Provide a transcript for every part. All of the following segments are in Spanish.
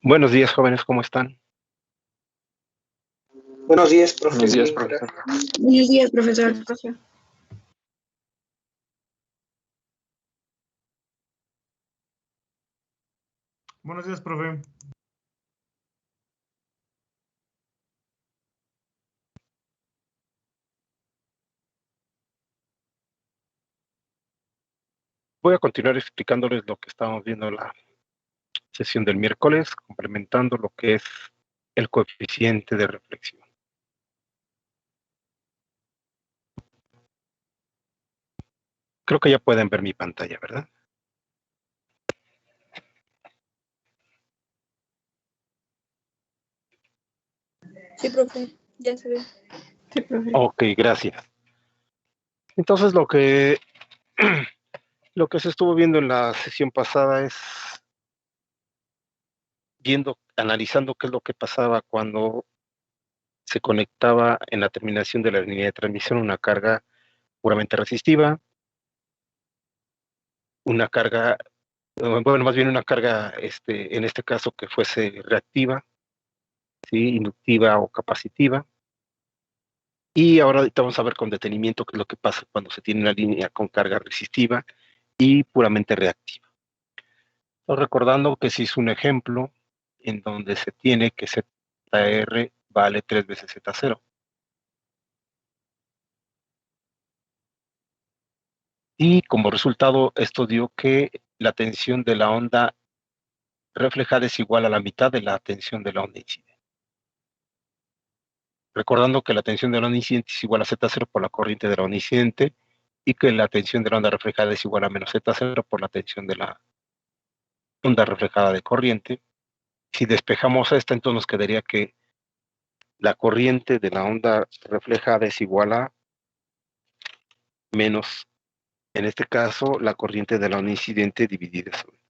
Buenos días, jóvenes, ¿cómo están? Buenos días, profe. Buenos días, profesor. Buenos días, profesor. Buenos días, profe. Voy a continuar explicándoles lo que estábamos viendo en la sesión del miércoles, complementando lo que es el coeficiente de reflexión. Creo que ya pueden ver mi pantalla, ¿verdad? Sí, profe, ya se ve. Sí, profe. Ok, gracias. Entonces, lo que se estuvo viendo en la sesión pasada es analizando qué es lo que pasaba cuando se conectaba en la terminación de la línea de transmisión una carga puramente resistiva, una carga, bueno, más bien una carga, en este caso que fuese reactiva, ¿sí? Inductiva o capacitiva. Y ahora ahorita vamos a ver con detenimiento qué es lo que pasa cuando se tiene una línea con carga resistiva y puramente reactiva. Recordando que se hizo un ejemplo en donde se tiene que ZR vale 3 veces Z0. Y como resultado, esto dio que la tensión de la onda reflejada es igual a la mitad de la tensión de la onda incidente. Recordando que la tensión de la onda incidente es igual a Z0 por la corriente de la onda incidente y que la tensión de la onda reflejada es igual a menos Z0 por la tensión de la onda reflejada de corriente. Si despejamos esta, entonces nos quedaría que la corriente de la onda reflejada es igual a menos, en este caso, la corriente de la onda incidente dividida sobre.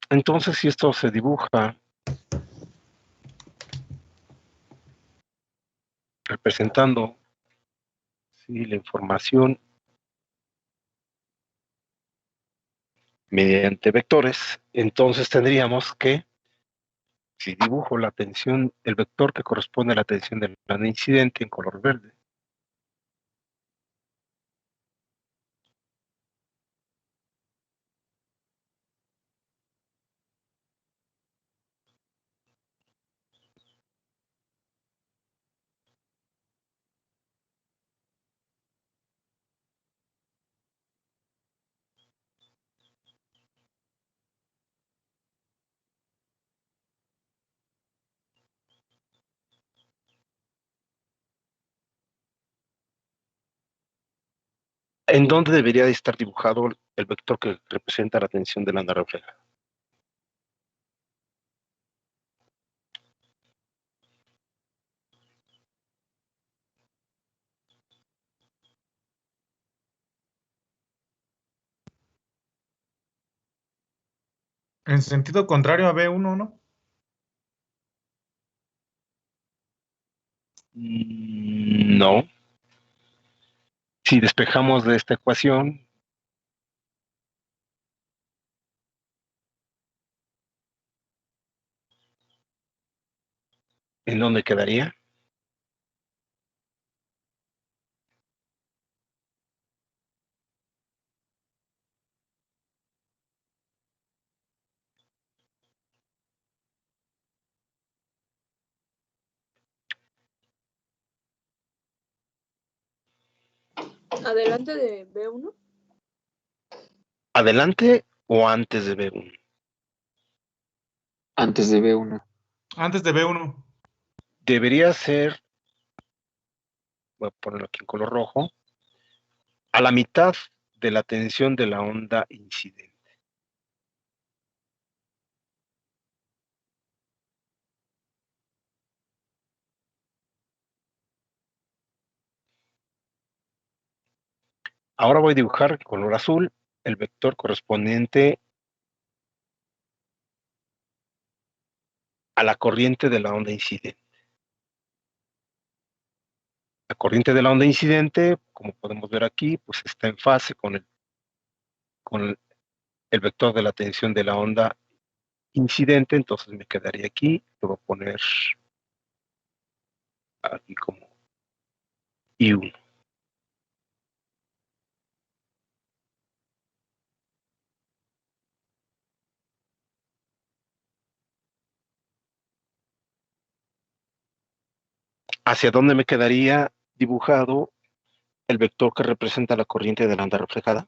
Entonces, si esto se dibuja representando, ¿sí?, la información mediante vectores, entonces tendríamos que, si dibujo la tensión, el vector que corresponde a la tensión de la onda incidente en color verde, ¿en dónde debería de estar dibujado el vector que representa la tensión de la onda reflejada? En sentido contrario a B1, ¿no? No. Si despejamos de esta ecuación, ¿en dónde quedaría? Adelante de B1. ¿Adelante o antes de B1? Antes de B1. Antes de B1. Debería ser, voy a ponerlo aquí en color rojo, a la mitad de la tensión de la onda incidente. Ahora voy a dibujar en color azul el vector correspondiente a la corriente de la onda incidente. La corriente de la onda incidente, como podemos ver aquí, pues está en fase con el vector de la tensión de la onda incidente, entonces me quedaría aquí, lo voy a poner aquí como I1. ¿Hacia dónde me quedaría dibujado el vector que representa la corriente de la onda reflejada?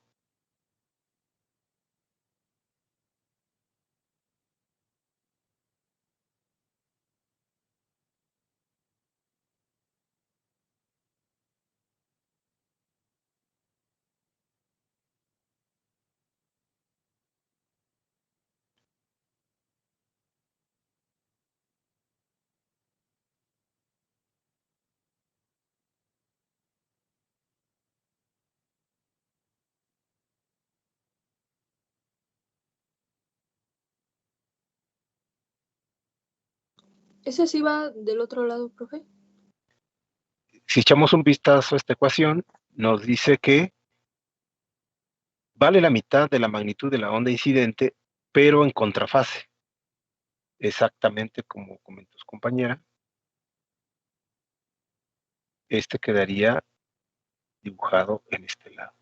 ¿Ese sí va del otro lado, profe? Si echamos un vistazo a esta ecuación, nos dice que vale la mitad de la magnitud de la onda incidente, pero en contrafase. Exactamente como comentó su compañera, este quedaría dibujado en este lado.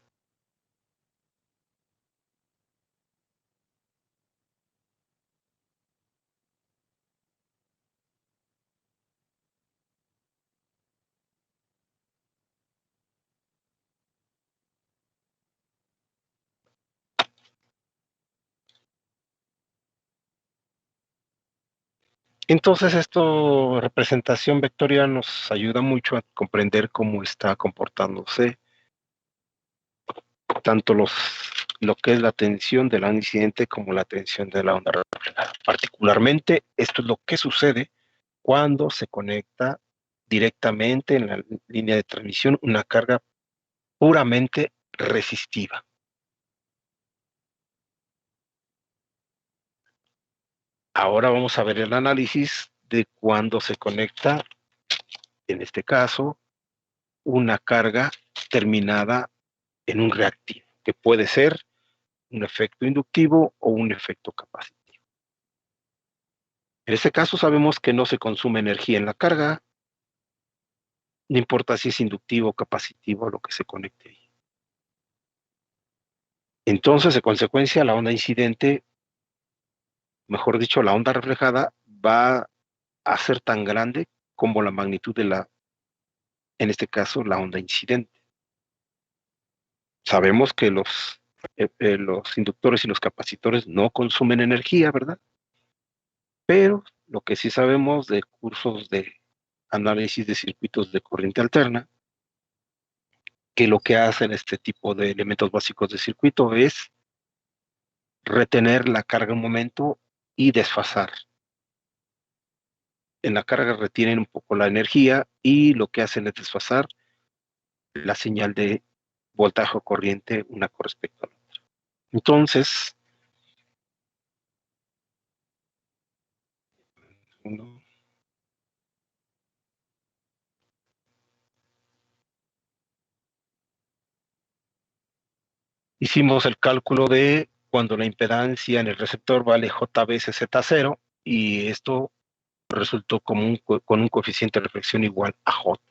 Entonces, esta representación vectorial nos ayuda mucho a comprender cómo está comportándose tanto lo que es la tensión de la onda incidente como la tensión de la onda reflejada. Particularmente, esto es lo que sucede cuando se conecta directamente en la línea de transmisión una carga puramente resistiva. Ahora vamos a ver el análisis de cuando se conecta, en este caso, una carga terminada en un reactivo, que puede ser un efecto inductivo o un efecto capacitivo. En este caso sabemos que no se consume energía en la carga, no importa si es inductivo o capacitivo lo que se conecte ahí. Entonces, de consecuencia, la onda incidente, mejor dicho, la onda reflejada, va a ser tan grande como la magnitud de en este caso, la onda incidente. Sabemos que los inductores y los capacitores no consumen energía, ¿verdad? Pero lo que sí sabemos de cursos de análisis de circuitos de corriente alterna, que lo que hacen este tipo de elementos básicos de circuito es retener la carga un momento y desfasar. En la carga retienen un poco la energía y lo que hacen es desfasar la señal de voltaje o corriente una con respecto a la otra. Entonces, hicimos el cálculo de cuando la impedancia en el receptor vale J veces Z0 y esto resultó con un coeficiente de reflexión igual a J.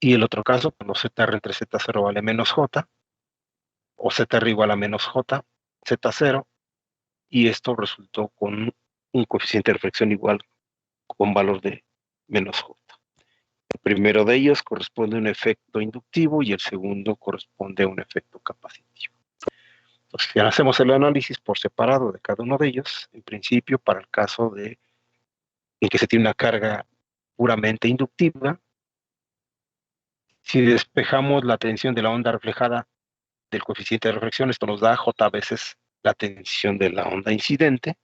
Y el otro caso, cuando ZR entre Z0 vale menos J, o ZR igual a menos J, Z0, y esto resultó con un coeficiente de reflexión igual con valor de menos J. El primero de ellos corresponde a un efecto inductivo y el segundo corresponde a un efecto capacitivo. Entonces, si hacemos el análisis por separado de cada uno de ellos, en principio, para el caso en que se tiene una carga puramente inductiva, si despejamos la tensión de la onda reflejada del coeficiente de reflexión, esto nos da J veces la tensión de la onda incidente,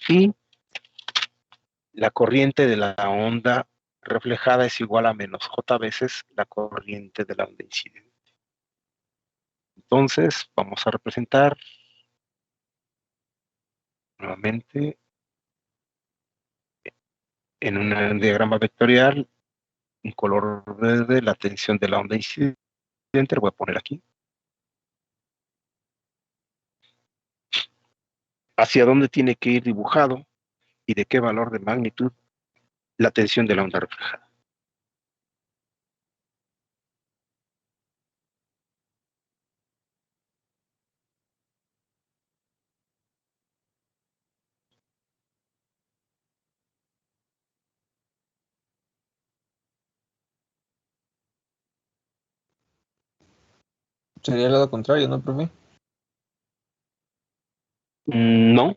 y la corriente de la onda reflejada es igual a menos J veces la corriente de la onda incidente. Entonces, vamos a representar nuevamente en un diagrama vectorial, en color verde, la tensión de la onda incidente, lo voy a poner aquí. Hacia dónde tiene que ir dibujado y de qué valor de magnitud la tensión de la onda reflejada. Sería el lado contrario, ¿no, profe? No,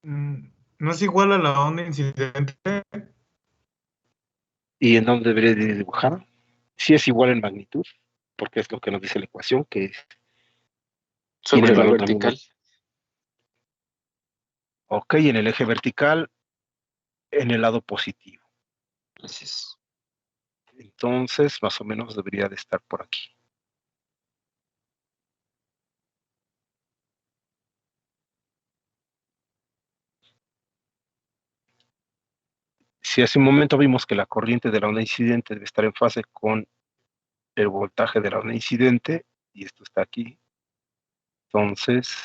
¿No es igual a la onda incidente? ¿y en dónde debería de ir dibujada? Si es igual en magnitud, porque es lo que nos dice la ecuación, que es Sobre el la valor también vertical. ok, en el eje vertical, en el lado positivo. Así es. Entonces, más o menos debería de estar por aquí. Si hace un momento vimos que la corriente de la onda incidente debe estar en fase con el voltaje de la onda incidente, y esto está aquí, entonces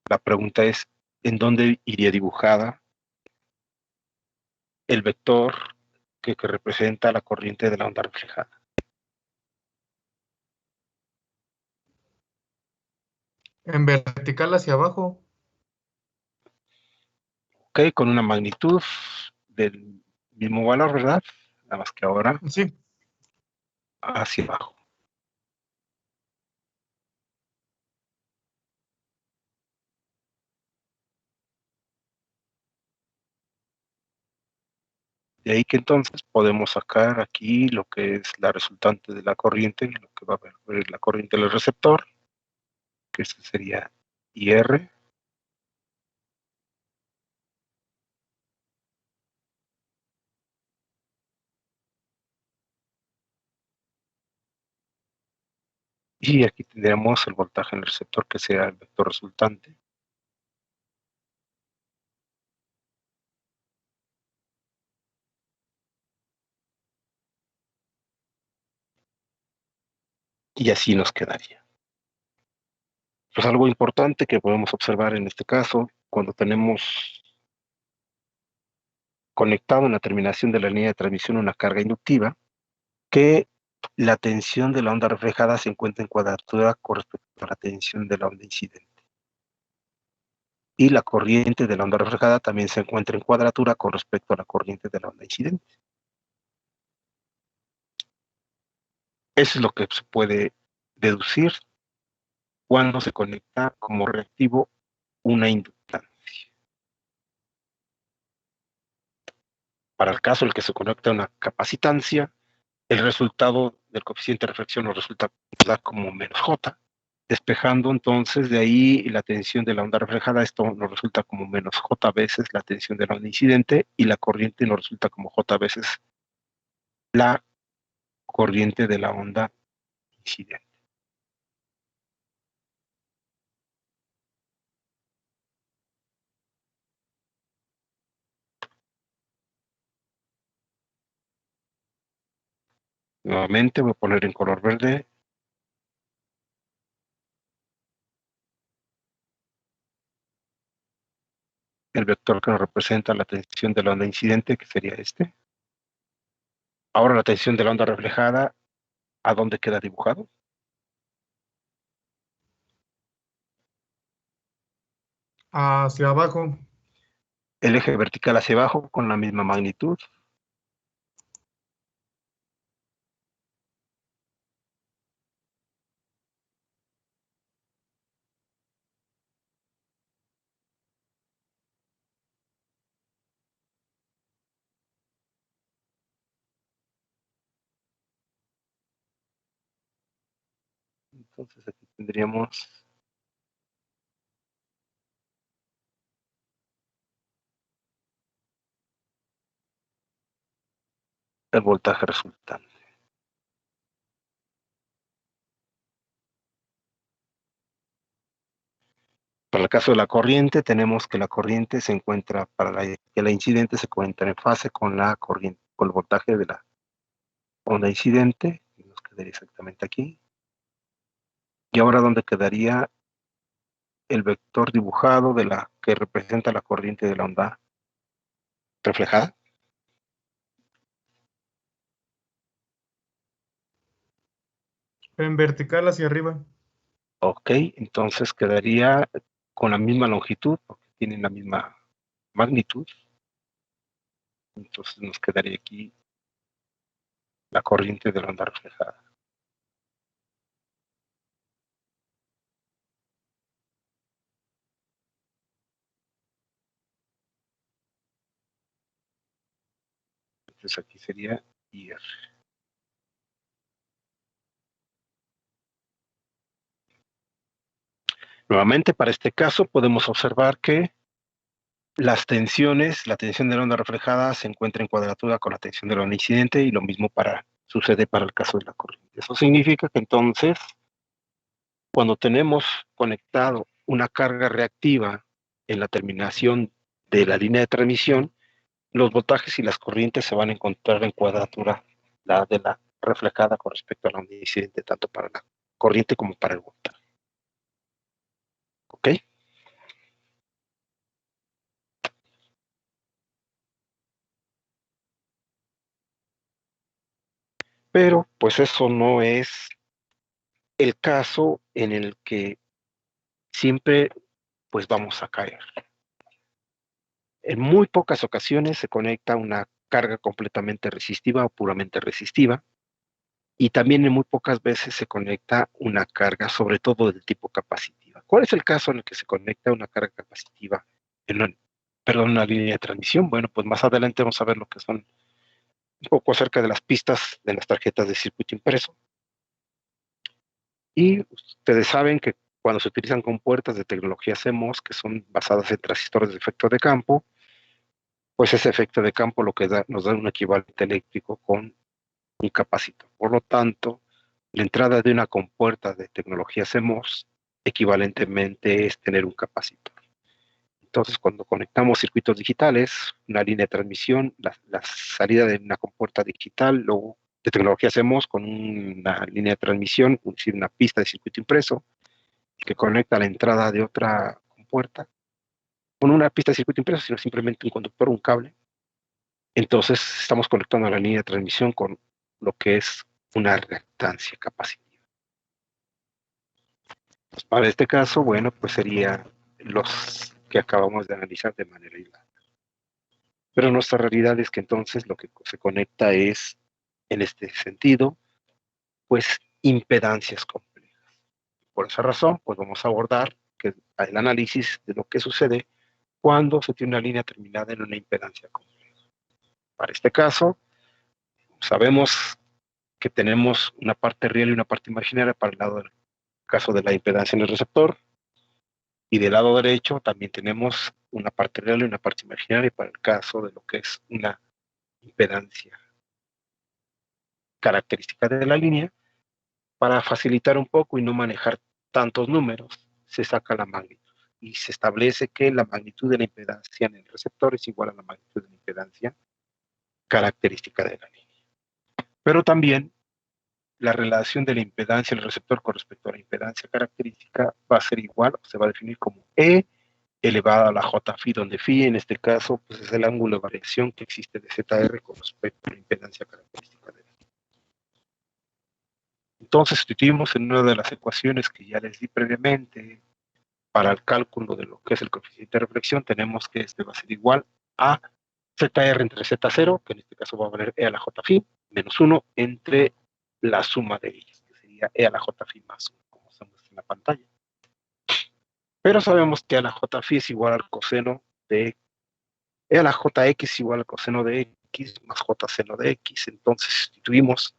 la pregunta es, ¿en dónde iría dibujada el vector que representa la corriente de la onda reflejada? En vertical hacia abajo. Ok, con una magnitud del mismo valor, ¿verdad? Nada más que ahora Sí. hacia abajo. De ahí que entonces podemos sacar aquí lo que es la resultante de la corriente, lo que va a ver la corriente del receptor, que este sería IR, y aquí tendríamos el voltaje en el receptor, que sea el vector resultante. Y así nos quedaría. Pues algo importante que podemos observar en este caso, cuando tenemos conectado en la terminación de la línea de transmisión una carga inductiva, que la tensión de la onda reflejada se encuentra en cuadratura con respecto a la tensión de la onda incidente. Y la corriente de la onda reflejada también se encuentra en cuadratura con respecto a la corriente de la onda incidente. Eso es lo que se puede deducir cuando se conecta como reactivo una inductancia. Para el caso en el que se conecta una capacitancia, el resultado del coeficiente de reflexión nos resulta da como menos J, despejando entonces de ahí la tensión de la onda reflejada, esto nos resulta como menos J veces la tensión de la onda incidente, y la corriente nos resulta como J veces la corriente de la onda incidente. Nuevamente voy a poner en color verde el vector que nos representa la tensión de la onda incidente, que sería este. Ahora la tensión de la onda reflejada, ¿a dónde queda dibujado? Hacia abajo. El eje vertical hacia abajo con la misma magnitud. Entonces aquí tendríamos el voltaje resultante. Para el caso de la corriente, tenemos que la corriente se encuentra, que la incidente se encuentra en fase con la corriente, con el voltaje de la onda incidente, nos quedaría exactamente aquí. Y ahora, ¿dónde quedaría el vector dibujado de la que representa la corriente de la onda reflejada? En vertical hacia arriba. Ok, entonces quedaría con la misma longitud, porque tienen la misma magnitud. Entonces nos quedaría aquí la corriente de la onda reflejada. Entonces aquí sería IR. Nuevamente, para este caso podemos observar que las tensiones, la tensión de la onda reflejada se encuentra en cuadratura con la tensión de la onda incidente, y lo mismo sucede para el caso de la corriente. Eso significa que entonces, cuando tenemos conectado una carga reactiva en la terminación de la línea de transmisión, los voltajes y las corrientes se van a encontrar en cuadratura, la de la reflejada con respecto a la onda incidente, tanto para la corriente como para el voltaje. ¿Ok? Pero pues eso no es el caso en el que siempre pues vamos a caer. En muy pocas ocasiones se conecta una carga completamente resistiva o puramente resistiva, y también en muy pocas veces se conecta una carga, sobre todo del tipo capacitiva. ¿Cuál es el caso en el que se conecta una carga capacitiva en una línea de transmisión? Bueno, pues más adelante vamos a ver lo que son un poco acerca de las pistas de las tarjetas de circuito impreso. Y ustedes saben que cuando se utilizan compuertas de tecnología CMOS, que son basadas en transistores de efecto de campo, pues ese efecto de campo lo que nos da un equivalente eléctrico con un capacitor. Por lo tanto, la entrada de una compuerta de tecnología CMOS equivalentemente es tener un capacitor. Entonces, cuando conectamos circuitos digitales, una línea de transmisión, la salida de una compuerta digital o de tecnología CMOS con una línea de transmisión, es decir, una pista de circuito impreso, que conecta la entrada de otra compuerta, con una pista de circuito impreso, sino simplemente un conductor, un cable. Entonces, estamos conectando la línea de transmisión con lo que es una reactancia capacitiva. Pues para este caso, bueno, pues sería los que acabamos de analizar de manera aislada. Pero nuestra realidad es que entonces lo que se conecta es, en este sentido, pues impedancias complejas. Por esa razón, pues vamos a abordar el análisis de lo que sucede cuando se tiene una línea terminada en una impedancia compleja. Para este caso, sabemos que tenemos una parte real y una parte imaginaria para el lado del caso de la impedancia en el receptor, y del lado derecho también tenemos una parte real y una parte imaginaria para el caso de lo que es una impedancia característica de la línea. Para facilitar un poco y no manejar tantos números, se saca la magnitud y se establece que la magnitud de la impedancia en el receptor es igual a la magnitud de la impedancia característica de la línea. Pero también la relación de la impedancia en el receptor con respecto a la impedancia característica va a ser igual, o se va a definir como E elevada a la J phi, donde phi en este caso pues es el ángulo de variación que existe de ZR con respecto a la impedancia característica de la línea. Entonces sustituimos en una de las ecuaciones que ya les di previamente para el cálculo de lo que es el coeficiente de reflexión. Tenemos que este va a ser igual a ZR entre Z0, que en este caso va a valer E a la J phi, menos 1 entre la suma de ellas, que sería E a la J phi más 1, como se muestra en la pantalla. Pero sabemos que E a la J phi es igual al coseno de E a la Jx es igual al coseno de X más J seno de X. Entonces sustituimos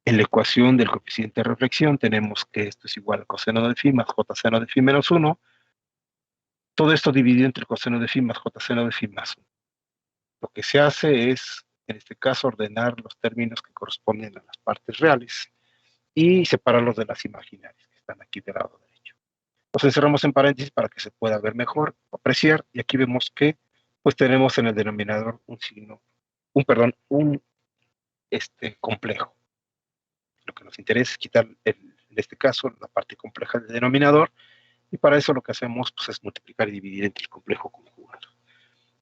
en la ecuación del coeficiente de reflexión. Tenemos que esto es igual al coseno de phi más J seno de phi menos 1. Todo esto dividido entre coseno de phi más J seno de phi más 1. Lo que se hace es, en este caso, ordenar los términos que corresponden a las partes reales y separarlos de las imaginarias, que están aquí del lado derecho. Los encerramos en paréntesis para que se pueda ver mejor, apreciar, y aquí vemos que pues tenemos en el denominador un signo, un complejo. Lo que nos interesa es quitar, en este caso, la parte compleja del denominador, y para eso lo que hacemos pues, es multiplicar y dividir entre el complejo conjugado.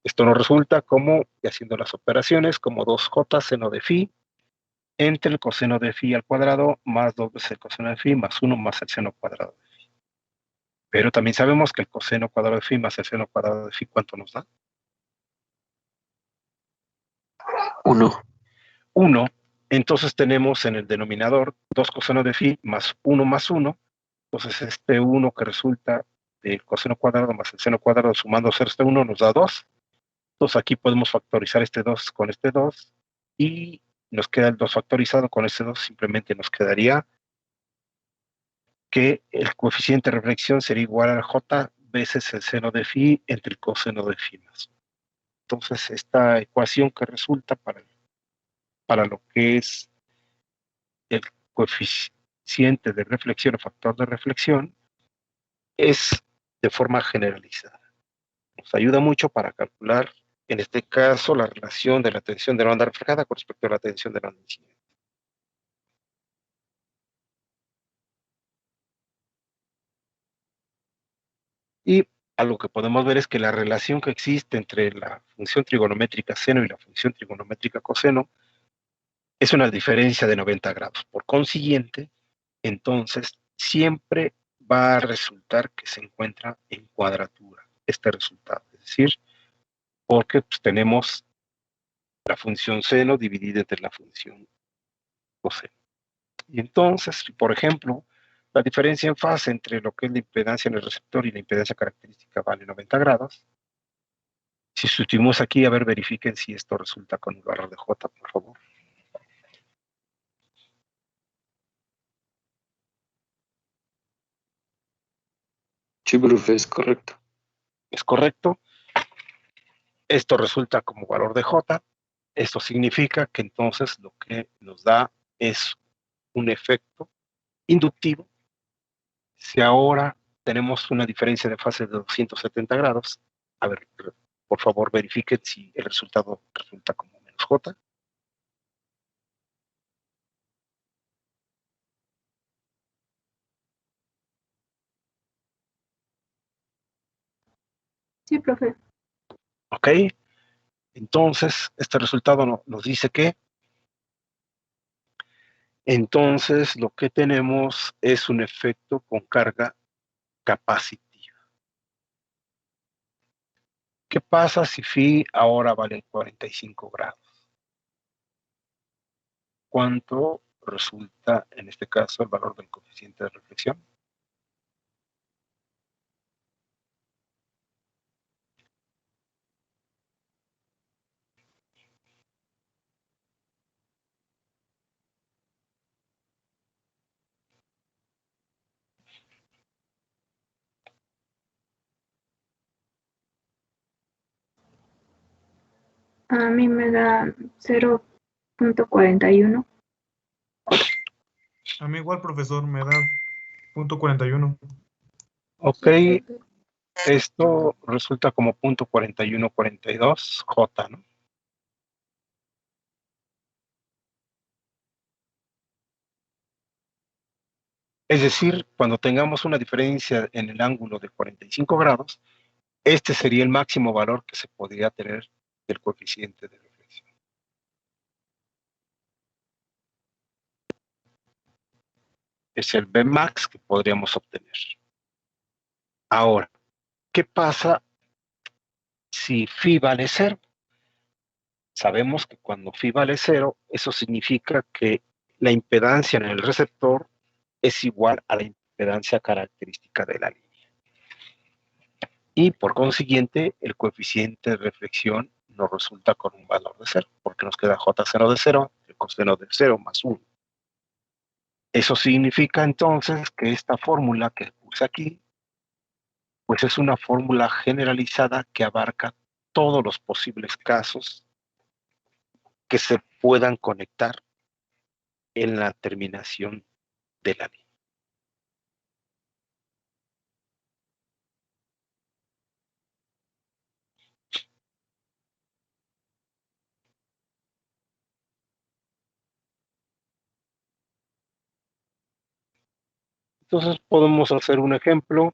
Esto nos resulta como, y haciendo las operaciones, como 2j seno de phi entre el coseno de phi al cuadrado más 2 veces el coseno de phi más 1 más el seno cuadrado de phi. Pero también sabemos que el coseno cuadrado de phi más el seno cuadrado de phi, ¿cuánto nos da? 1. 1. Entonces tenemos en el denominador 2 coseno de phi más 1 más 1. Entonces este 1 que resulta del coseno cuadrado más el seno cuadrado sumando este 1 nos da 2. Entonces aquí podemos factorizar este 2 con este 2 y nos queda el 2 factorizado con este 2. Simplemente nos quedaría que el coeficiente de reflexión sería igual a j veces el seno de phi entre el coseno de phi más 1. Entonces esta ecuación que resulta para lo que es el coeficiente de reflexión o factor de reflexión es de forma generalizada. Nos ayuda mucho para calcular, en este caso, la relación de la tensión de la onda reflejada con respecto a la tensión de la onda incidente. Y algo que podemos ver es que la relación que existe entre la función trigonométrica seno y la función trigonométrica coseno es una diferencia de 90 grados. Por consiguiente, entonces, siempre va a resultar que se encuentra en cuadratura este resultado. Es decir, porque pues, tenemos la función seno dividida entre la función coseno. Y entonces, por ejemplo, la diferencia en fase entre lo que es la impedancia en el receptor y la impedancia característica vale 90 grados. Si sustituimos aquí, a ver, verifiquen si esto resulta con el valor de J, por favor. Sí, profe, es correcto. Es correcto. Esto resulta como valor de J. Esto significa que entonces lo que nos da es un efecto inductivo. Si ahora tenemos una diferencia de fase de 270 grados, a ver, por favor verifiquen si el resultado resulta como menos J. Sí, profe. ¿Ok? Entonces, este resultado nos dice que entonces lo que tenemos es un efecto con carga capacitiva. ¿Qué pasa si phi ahora vale 45 grados? ¿Cuánto resulta, en este caso, el valor del coeficiente de reflexión? A mí me da 0.41. A mí igual, profesor, me da .41. Ok, esto resulta como .4142 J, ¿no? Es decir, cuando tengamos una diferencia en el ángulo de 45 grados, este sería el máximo valor que se podría tener del coeficiente de reflexión. Es el Bmax que podríamos obtener. Ahora, ¿qué pasa si phi vale 0? Sabemos que cuando phi vale 0, eso significa que la impedancia en el receptor es igual a la impedancia característica de la línea. Y por consiguiente, el coeficiente de reflexión nos resulta con un valor de 0, porque nos queda J0 de 0, el coseno de 0 más 1. Eso significa entonces que esta fórmula que puse aquí, pues es una fórmula generalizada que abarca todos los posibles casos que se puedan conectar en la terminación de la línea. Entonces podemos hacer un ejemplo.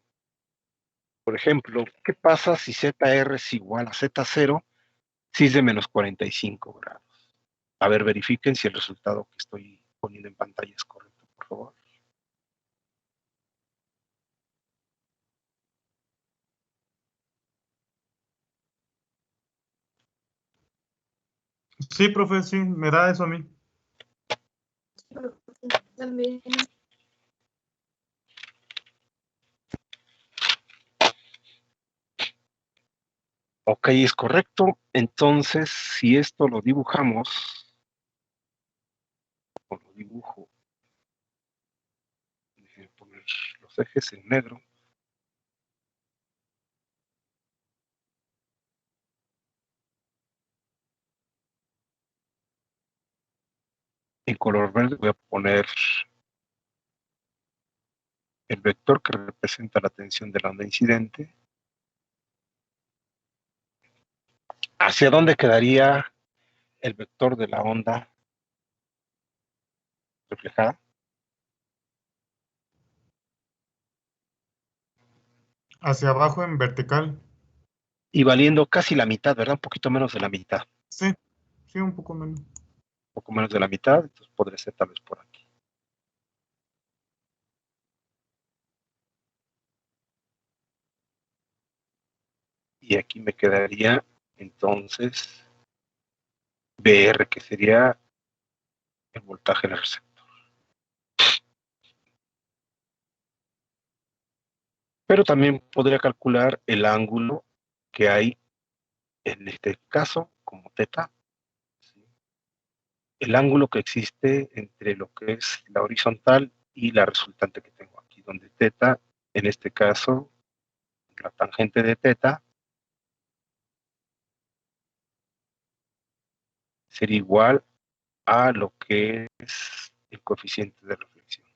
Por ejemplo, ¿qué pasa si ZR es igual a Z0 si es de menos 45 grados? A ver, verifiquen si el resultado que estoy poniendo en pantalla es correcto, por favor. Sí, profe, sí, me da eso a mí. Sí, profe, también. Ok, es correcto. Entonces, si esto lo dibujamos, o lo dibujo, déjenme poner los ejes en negro. En color verde voy a poner el vector que representa la tensión de la onda incidente. ¿Hacia dónde quedaría el vector de la onda reflejada? Hacia abajo en vertical. Y valiendo casi la mitad, ¿verdad? Un poquito menos de la mitad. Sí, sí, un poco menos. Un poco menos de la mitad, entonces podría ser tal vez por aquí. Y aquí me quedaría entonces BR, que sería el voltaje en el receptor. Pero también podría calcular el ángulo que hay en este caso como teta, ¿sí? El ángulo que existe entre lo que es la horizontal y la resultante que tengo aquí, donde teta, en este caso, la tangente de teta sería igual a lo que es el coeficiente de reflexión.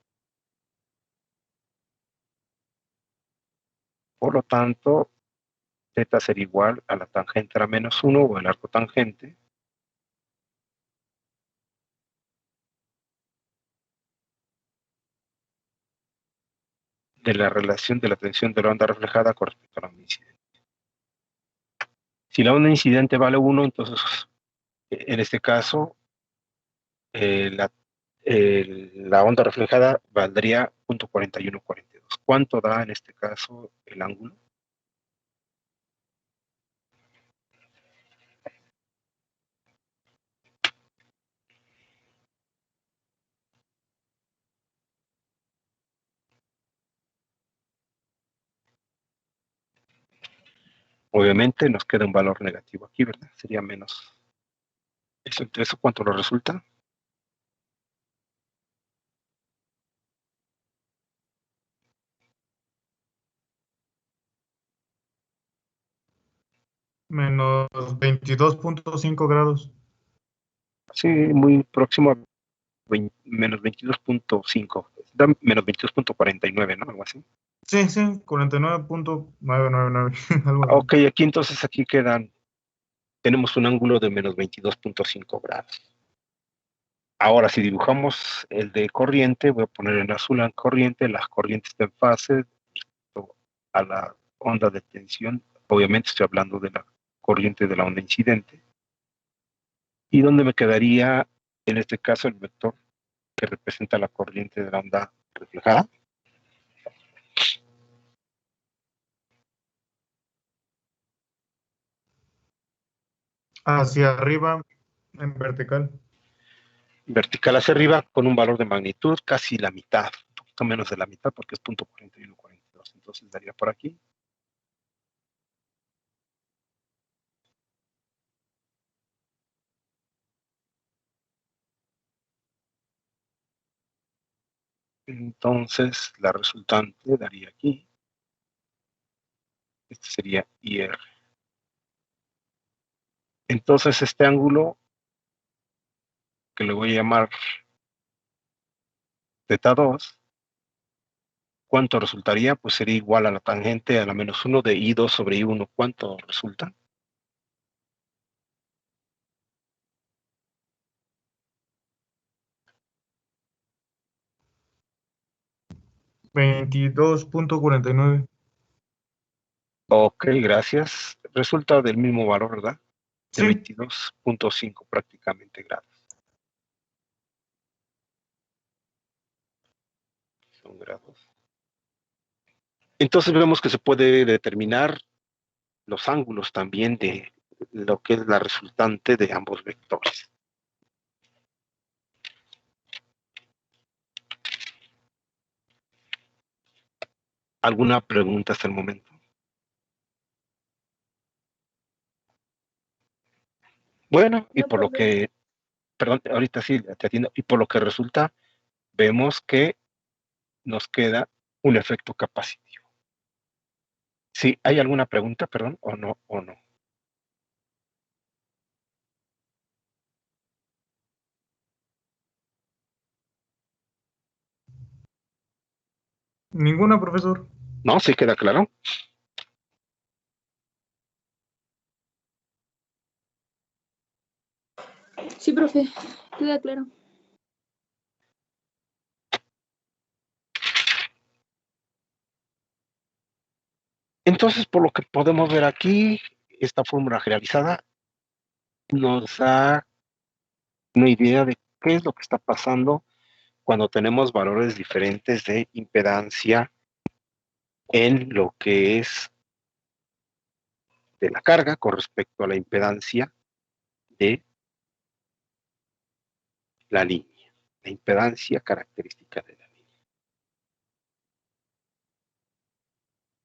Por lo tanto, teta sería igual a la tangente a la menos 1 o el arco tangente de la relación de la tensión de la onda reflejada con respecto a la onda incidente. Si la onda incidente vale 1, entonces en este caso la onda reflejada valdría 0.4142. ¿Cuánto da en este caso el ángulo? Obviamente nos queda un valor negativo aquí, ¿verdad? Sería menos. ¿Eso cuánto lo resulta? Menos 22.5 grados. Sí, muy próximo a menos 22.5. Da menos 22.49, ¿no? Algo así. Sí, sí, 49.999. Algo así. Ok, aquí entonces aquí tenemos un ángulo de menos 22.5 grados. Ahora, si dibujamos el de corriente, voy a poner en azul la corriente, la corriente está en fase a la onda de tensión, obviamente estoy hablando de la corriente de la onda incidente, y donde me quedaría, en este caso, el vector que representa la corriente de la onda reflejada. Hacia arriba en vertical. Vertical hacia arriba con un valor de magnitud casi la mitad, un poquito menos de la mitad porque es 0.4142, entonces daría por aquí. Entonces la resultante daría aquí, este sería IR. Entonces este ángulo, que le voy a llamar θ2, ¿cuánto resultaría? Pues sería igual a la tangente a la menos 1 de I2 sobre I1. ¿Cuánto resulta? 22.49. Ok, gracias. Resulta del mismo valor, ¿verdad? De Sí. 22.5 prácticamente grados. Son grados. Entonces vemos que se puede determinar los ángulos también de lo que es la resultante de ambos vectores. ¿Alguna pregunta hasta el momento? Bueno, y No, por lo profe. que, perdón, ahorita sí te atiendo, y por lo que resulta, vemos que nos queda un efecto capacitivo. ¿Sí? ¿Hay alguna pregunta, perdón, o no, o no? Ninguna, profesor. ¿No? ¿Sí queda claro? Sí, profe. Queda claro. Entonces, por lo que podemos ver aquí, esta fórmula realizada nos da una idea de qué es lo que está pasando cuando tenemos valores diferentes de impedancia en lo que es de la carga con respecto a la impedancia de la línea, la impedancia característica de la línea.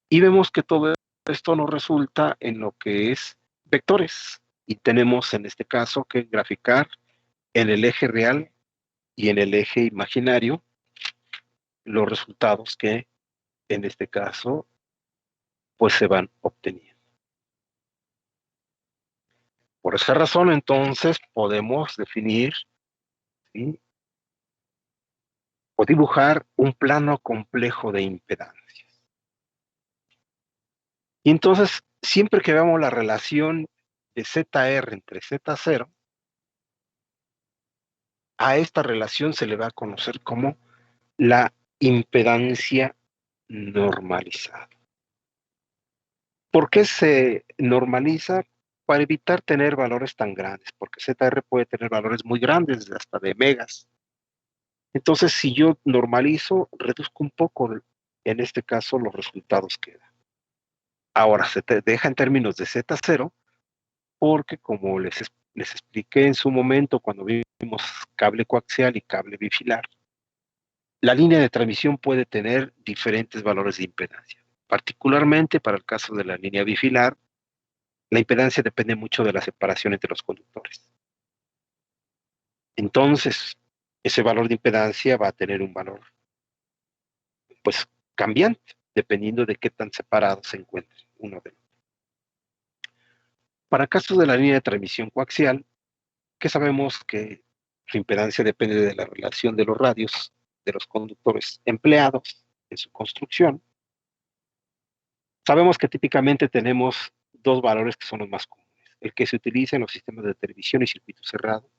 Y vemos que todo esto nos resulta en lo que es vectores. Y tenemos en este caso que graficar en el eje real y en el eje imaginario los resultados que en este caso pues se van obteniendo. Por esa razón entonces podemos definir, ¿sí?, o dibujar un plano complejo de impedancias. Y entonces siempre que veamos la relación de ZR entre Z0, a esta relación se le va a conocer como la impedancia normalizada. ¿Por qué se normaliza? Para evitar tener valores tan grandes, porque ZR puede tener valores muy grandes, hasta de megas. Entonces, si yo normalizo, reduzco un poco, en este caso, los resultados que da. Ahora, se te deja en términos de Z0, porque como les expliqué en su momento cuando vimos cable coaxial y cable bifilar, la línea de transmisión puede tener diferentes valores de impedancia. Particularmente para el caso de la línea bifilar, la impedancia depende mucho de la separación entre los conductores. Entonces, ese valor de impedancia va a tener un valor, pues, cambiante, dependiendo de qué tan separados se encuentren uno del otro. Para casos de la línea de transmisión coaxial, que sabemos que su impedancia depende de la relación de los radios de los conductores empleados en su construcción, sabemos que típicamente tenemos dos valores que son los más comunes. El que se utiliza en los sistemas de televisión y circuito cerrado,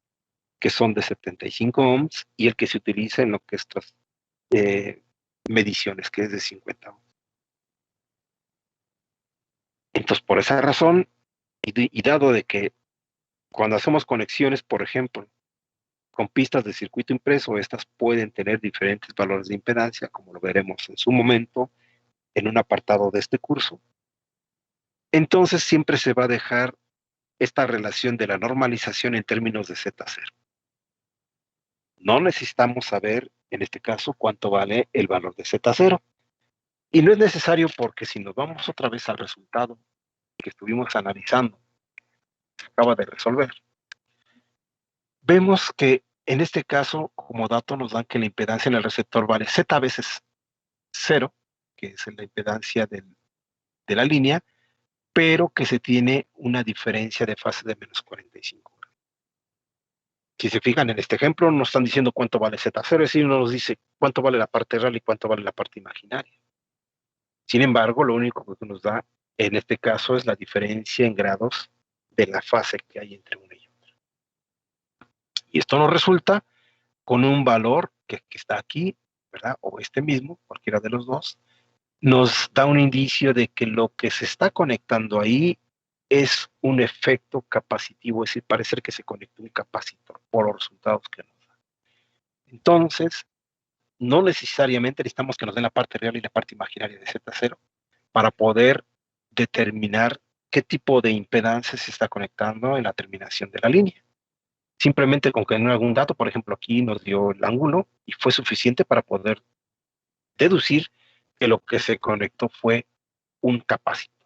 que son de 75 ohms, y el que se utiliza en lo que es mediciones, que es de 50 ohms. Entonces, por esa razón, y dado de que cuando hacemos conexiones, por ejemplo, con pistas de circuito impreso, estas pueden tener diferentes valores de impedancia, como lo veremos en su momento en un apartado de este curso. Entonces siempre se va a dejar esta relación de la normalización en términos de Z0. No necesitamos saber, en este caso, cuánto vale el valor de Z0. Y no es necesario porque si nos vamos otra vez al resultado que estuvimos analizando, se acaba de resolver, vemos que en este caso, como dato, nos dan que la impedancia en el receptor vale Z veces 0, que es la impedancia de la línea, pero que se tiene una diferencia de fase de menos 45 grados. Si se fijan en este ejemplo, nos están diciendo cuánto vale Z0, es decir, nos dice cuánto vale la parte real y cuánto vale la parte imaginaria. Sin embargo, lo único que nos da en este caso es la diferencia en grados de la fase que hay entre una y otra. Y esto nos resulta con un valor que está aquí ¿verdad? O este mismo, cualquiera de los dos, nos da un indicio de que lo que se está conectando ahí es un efecto capacitivo, es decir, parece que se conecta un capacitor por los resultados que nos da. Entonces, no necesariamente necesitamos que nos den la parte real y la parte imaginaria de Z0 para poder determinar qué tipo de impedancia se está conectando en la terminación de la línea. Simplemente con que en algún dato, por ejemplo, aquí nos dio el ángulo y fue suficiente para poder deducir que lo que se conectó fue un capacitor.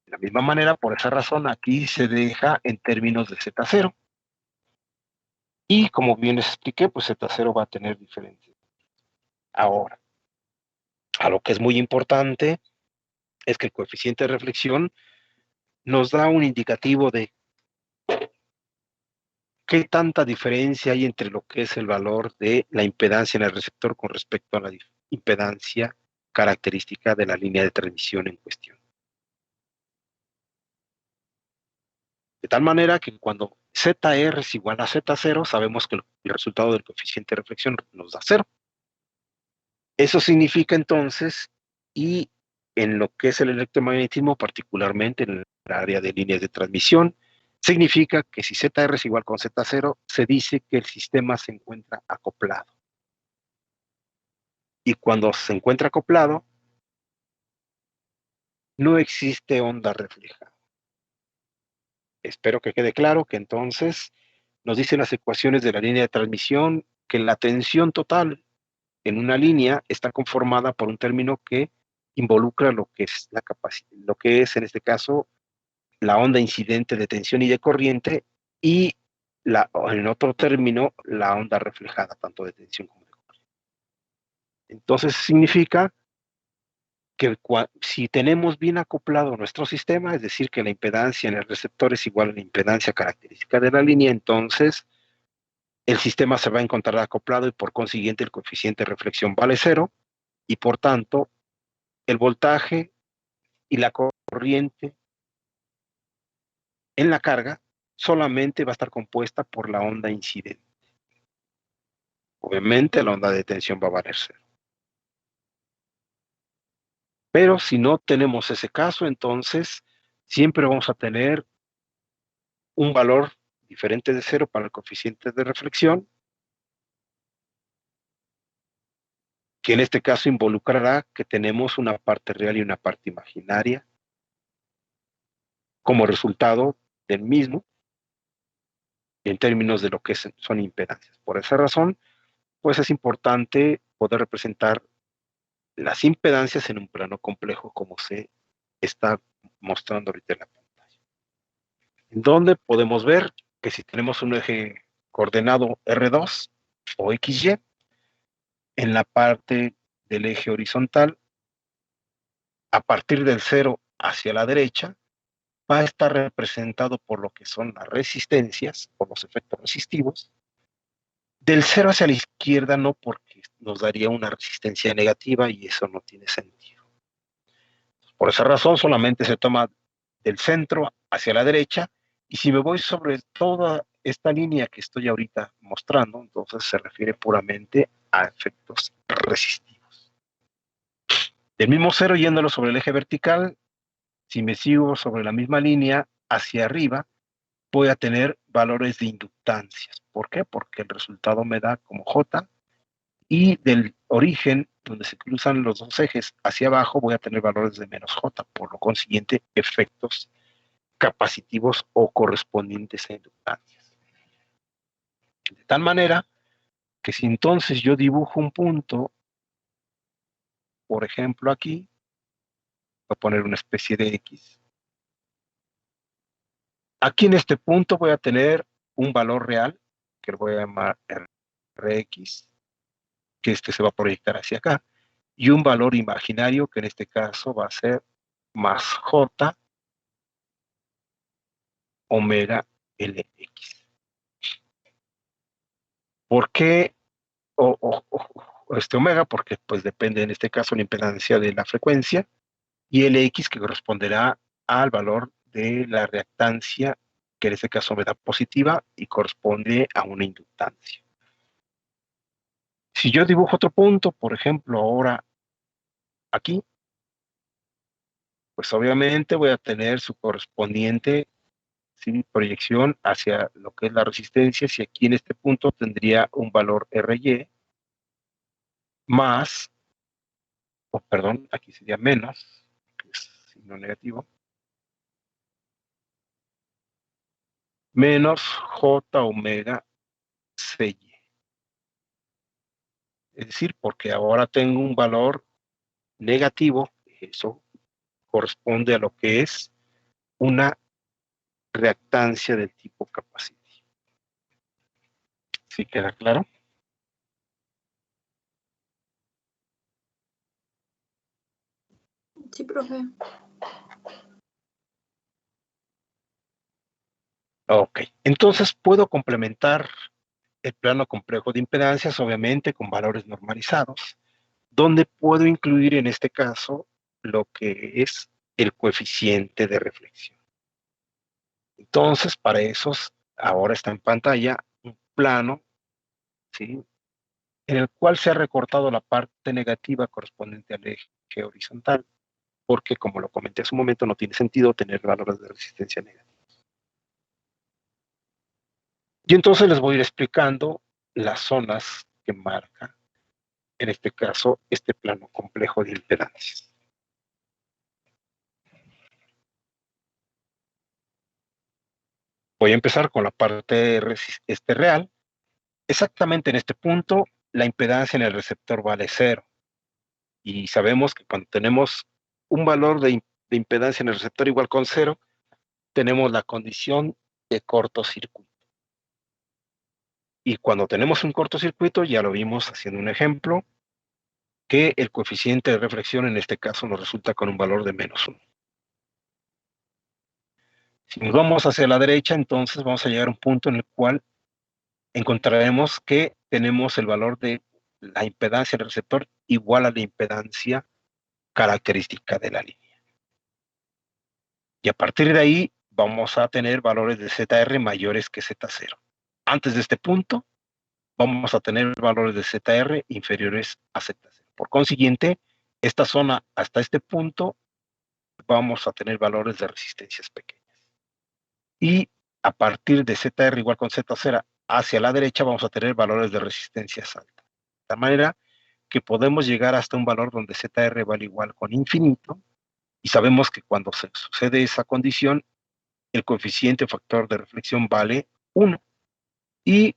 De la misma manera, por esa razón, aquí se deja en términos de Z0. Y como bien les expliqué, pues Z0 va a tener diferencias. Ahora, a lo que es muy importante es que el coeficiente de reflexión nos da un indicativo de qué tanta diferencia hay entre lo que es el valor de la impedancia en el receptor con respecto a la impedancia característica de la línea de transmisión en cuestión. De tal manera que cuando ZR es igual a Z0, sabemos que el resultado del coeficiente de reflexión nos da 0. Eso significa entonces, y en lo que es el electromagnetismo, particularmente en el área de líneas de transmisión, significa que si ZR es igual con Z0, se dice que el sistema se encuentra acoplado. Y cuando se encuentra acoplado, no existe onda reflejada. Espero que quede claro que entonces nos dicen las ecuaciones de la línea de transmisión que la tensión total en una línea está conformada por un término que involucra lo que es la capacidad, lo que es en este caso la onda incidente de tensión y de corriente, y en otro término la onda reflejada, tanto de tensión como de corriente. Entonces significa que si tenemos bien acoplado nuestro sistema, es decir, que la impedancia en el receptor es igual a la impedancia característica de la línea, entonces el sistema se va a encontrar acoplado y por consiguiente el coeficiente de reflexión vale 0 y por tanto el voltaje y la corriente en la carga solamente va a estar compuesta por la onda incidente. Obviamente la onda de tensión va a valer 0. Pero si no tenemos ese caso, entonces siempre vamos a tener un valor diferente de 0 para el coeficiente de reflexión, que en este caso involucrará que tenemos una parte real y una parte imaginaria como resultado del mismo en términos de lo que son impedancias. Por esa razón, pues es importante poder representar las impedancias en un plano complejo como se está mostrando ahorita en la pantalla. En donde podemos ver que si tenemos un eje coordenado R2 o XY, en la parte del eje horizontal, a partir del 0 hacia la derecha, va a estar representado por lo que son las resistencias, por los efectos resistivos. Del 0 hacia la izquierda no, porque nos daría una resistencia negativa y eso no tiene sentido. Por esa razón solamente se toma del centro hacia la derecha, y si me voy sobre toda esta línea que estoy ahorita mostrando, entonces se refiere puramente a efectos resistivos. Del mismo 0 yéndolo sobre el eje vertical, si me sigo sobre la misma línea hacia arriba, voy a tener valores de inductancias. ¿Por qué? Porque el resultado me da como J, y del origen, donde se cruzan los dos ejes hacia abajo, voy a tener valores de menos J, por lo consiguiente, efectos capacitivos o correspondientes a inductancias. De tal manera que si entonces yo dibujo un punto, por ejemplo aquí, voy a poner una especie de X. Aquí en este punto voy a tener un valor real, que lo voy a llamar Rx, que este se va a proyectar hacia acá, y un valor imaginario, que en este caso va a ser más J omega Lx. ¿Por qué omega? Porque pues depende en este caso la impedancia de la frecuencia, y Lx que corresponderá al valor de la reactancia, que en este caso me da positiva y corresponde a una inductancia. Si yo dibujo otro punto, por ejemplo, ahora aquí, pues obviamente voy a tener su correspondiente, ¿sí?, proyección hacia lo que es la resistencia. Si aquí en este punto tendría un valor RY más, o perdón, aquí sería menos, que es signo negativo, menos J omega CY. Es decir, porque ahora tengo un valor negativo, eso corresponde a lo que es una reactancia del tipo capacitivo. ¿Sí queda claro? Sí, profe. Ok, entonces puedo complementar el plano complejo de impedancias, obviamente, con valores normalizados, donde puedo incluir en este caso lo que es el coeficiente de reflexión. Entonces, para esos, ahora está en pantalla un plano, ¿sí?, en el cual se ha recortado la parte negativa correspondiente al eje horizontal, porque, como lo comenté hace un momento, no tiene sentido tener valores de resistencia negativa. Y entonces les voy a ir explicando las zonas que marca, en este caso, este plano complejo de impedancias. Voy a empezar con la parte real. Exactamente en este punto, la impedancia en el receptor vale 0. Y sabemos que cuando tenemos un valor de impedancia en el receptor igual con 0, tenemos la condición de cortocircuito. Y cuando tenemos un cortocircuito, ya lo vimos haciendo un ejemplo, que el coeficiente de reflexión en este caso nos resulta con un valor de -1. Si nos vamos hacia la derecha, entonces vamos a llegar a un punto en el cual encontraremos que tenemos el valor de la impedancia del receptor igual a la impedancia característica de la línea. Y a partir de ahí vamos a tener valores de ZR mayores que Z0. Antes de este punto, vamos a tener valores de ZR inferiores a Z0. Por consiguiente, esta zona hasta este punto vamos a tener valores de resistencias pequeñas. Y a partir de ZR igual con Z0 hacia la derecha vamos a tener valores de resistencias altas. De tal manera que podemos llegar hasta un valor donde ZR vale igual con infinito, y sabemos que cuando se sucede esa condición, el coeficiente o factor de reflexión vale 1. Y